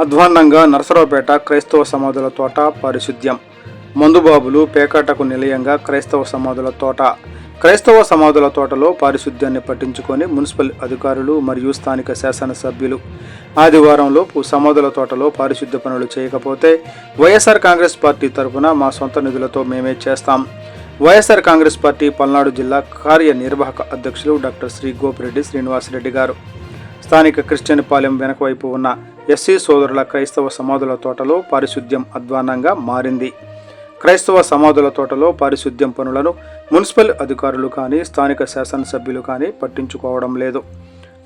అధ్వాన్నంగా నరసరావుపేట క్రైస్తవ సమాధుల తోట పారిశుద్ధ్యం. మందుబాబులు పేకాటకు నిలయంగా క్రైస్తవ సమాధుల తోట. క్రైస్తవ సమాధుల తోటలో పారిశుద్ధ్యాన్ని పట్టించుకొని మున్సిపల్ అధికారులు మరియు స్థానిక శాసనసభ్యులు ఆదివారంలోపు సమాధుల తోటలో పారిశుద్ధ్య పనులు చేయకపోతే వైఎస్ఆర్ కాంగ్రెస్ పార్టీ తరఫున మా సొంత నిధులతో మేమే చేస్తాం. వైఎస్ఆర్ కాంగ్రెస్ పార్టీ పల్నాడు జిల్లా కార్యనిర్వాహక అధ్యక్షులు డాక్టర్ శ్రీ గోపిరెడ్డి శ్రీనివాసరెడ్డి గారు స్థానిక క్రిస్టియన్ పాలెం వెనకవైపు ఉన్న ఎస్సీ సోదరుల క్రైస్తవ సమాధుల తోటలో పారిశుద్ధ్యం అధ్వాన్నంగా మారింది. క్రైస్తవ సమాధుల తోటలో పారిశుద్ధ్యం పనులను మున్సిపల్ అధికారులు కానీ స్థానిక శాసనసభ్యులు కానీ పట్టించుకోవడం లేదు.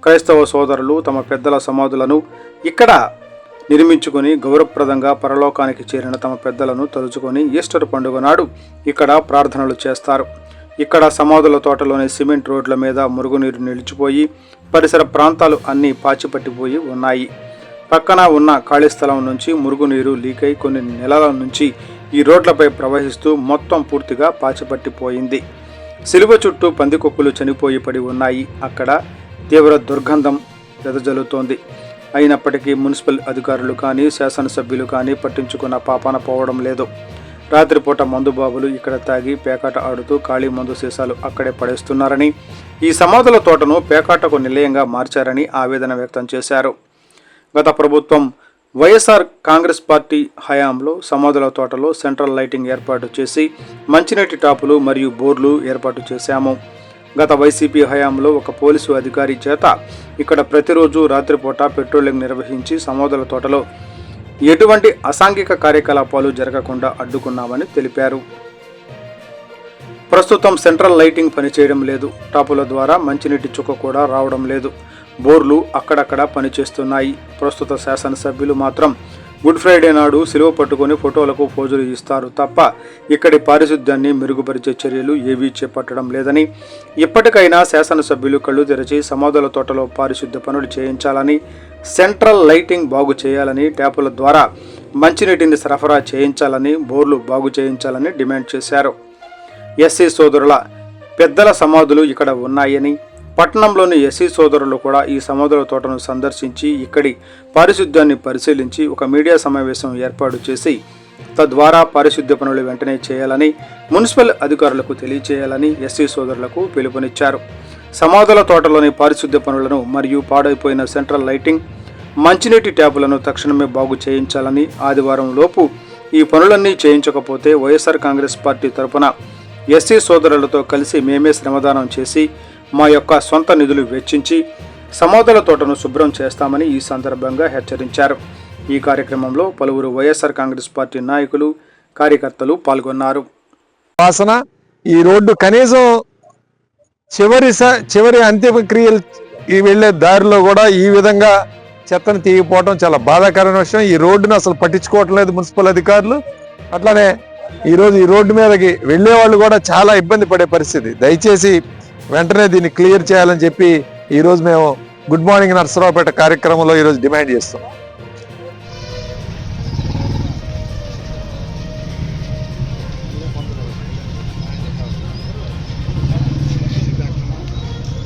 క్రైస్తవ సోదరులు తమ పెద్దల సమాధులను ఇక్కడ నిర్మించుకొని గౌరవప్రదంగా పరలోకానికి చేరిన తమ పెద్దలను తలుచుకొని ఈస్టర్ పండుగ నాడు ఇక్కడ ప్రార్థనలు చేస్తారు. ఇక్కడ సమాధుల తోటలోని సిమెంట్ రోడ్ల మీద మురుగునీరు నిలిచిపోయి పరిసర ప్రాంతాలు అన్నీ పాచిపట్టిపోయి ఉన్నాయి. పక్కన ఉన్న ఖాళీ స్థలం నుంచి మురుగునీరు లీకై కొన్ని నెలల నుంచి ఈ రోడ్లపై ప్రవహిస్తూ మొత్తం పూర్తిగా పాచిపట్టిపోయింది. సిలువ చుట్టూ పందికొక్కులు చనిపోయి పడి ఉన్నాయి. అక్కడ తీవ్ర దుర్గంధం వెదజల్లుతోంది. అయినప్పటికీ మున్సిపల్ అధికారులు కానీ శాసనసభ్యులు కానీ పట్టించుకున్న పాపాన పోవడం లేదు. రాత్రిపూట మందుబాబులు ఇక్కడ తాగి పేకాట ఆడుతూ ఖాళీ మందు సీసాలు అక్కడే పడేస్తున్నారని, ఈ సమాధుల తోటను పేకాటకు నిలయంగా మార్చారని ఆవేదన వ్యక్తం చేశారు. గత ప్రభుత్వం వైఎస్ఆర్ కాంగ్రెస్ పార్టీ హయాంలో సమాధుల తోటలో సెంట్రల్ లైటింగ్ ఏర్పాటు చేసి మంచినీటి టాపులు మరియు బోర్లు ఏర్పాటు చేశాము. గత వైసీపీ హయాంలో ఒక పోలీసు అధికారి చేత ఇక్కడ ప్రతిరోజు రాత్రిపూట పెట్రోలింగ్ నిర్వహించి సమాధుల తోటలో ఎటువంటి అసాంఘిక కార్యకలాపాలు జరగకుండా అడ్డుకున్నామని తెలిపారు. ప్రస్తుతం సెంట్రల్ లైటింగ్ పనిచేయడం లేదు. టాపుల ద్వారా మంచినీటి చుక్క కూడా రావడం లేదు. బోర్లు అక్కడక్కడ పనిచేస్తున్నాయి. ప్రస్తుత శాసనసభ్యులు మాత్రం గుడ్ ఫ్రైడే నాడు సిలువ పట్టుకొని ఫోటోలకు పోజులు ఇస్తారు తప్ప ఇక్కడి పారిశుద్ధ్యాన్ని మెరుగుపరిచే చర్యలు ఏవీ చేపట్టడం లేదని, ఇప్పటికైనా శాసనసభ్యులు కళ్ళు తెరిచి సమాధుల తోటలో పారిశుద్ధ్య పనులు చేయించాలని, సెంట్రల్ లైటింగ్ బాగు చేయాలని, ట్యాపుల ద్వారా మంచినీటిని సరఫరా చేయించాలని, బోర్లు బాగు చేయించాలని డిమాండ్ చేశారు. ఎస్సీ సోదరుల పెద్దల సమాధులు ఇక్కడ ఉన్నాయని, పట్టణంలోని ఎస్సీ సోదరులు కూడా ఈ సమాధుల తోటను సందర్శించి ఇక్కడి పారిశుద్ధ్యాన్ని పరిశీలించి ఒక మీడియా సమావేశం ఏర్పాటు చేసి తద్వారా పారిశుద్ధ్య పనులు వెంటనే చేయాలని మున్సిపల్ అధికారులకు తెలియచేయాలని ఎస్సీ సోదరులకు పిలుపునిచ్చారు. సమాధుల తోటలోని పారిశుద్ధ్య పనులను మరియు పాడైపోయిన సెంట్రల్ లైటింగ్, మంచినీటి ట్యాపులను తక్షణమే బాగు చేయించాలని, ఆదివారం లోపు ఈ పనులన్నీ చేయించకపోతే వైఎస్ఆర్ కాంగ్రెస్ పార్టీ తరఫున ఎస్సీ సోదరులతో కలిసి మేమే శ్రమదానం చేసి మా యొక్క సొంత నిధులు వెచ్చించి సమాధుల తోటను శుభ్రం చేస్తామని ఈ సందర్భంగా హెచ్చరించారు. ఈ కార్యక్రమంలో పలువురు వైఎస్ఆర్ కాంగ్రెస్ పార్టీ నాయకులు, కార్యకర్తలు పాల్గొన్నారు. ఈ రోడ్డు కనీసం చివరి అంత్యక్రియలు వెళ్లే దారిలో కూడా ఈ విధంగా చెత్తను తీగిపోవడం చాలా బాధాకరమైన విషయం. ఈ రోడ్డును అసలు పట్టించుకోవటం లేదు మున్సిపల్ అధికారులు. అట్లానే ఈరోజు ఈ రోడ్డు మీదకి వెళ్లే వాళ్ళు కూడా చాలా ఇబ్బంది పడే పరిస్థితి. దయచేసి వెంటనే దీన్ని క్లియర్ చేయాలని చెప్పి ఈరోజు మేము గుడ్ మార్నింగ్ నరసరావుపేట కార్యక్రమంలో ఈరోజు డిమాండ్ చేస్తాం.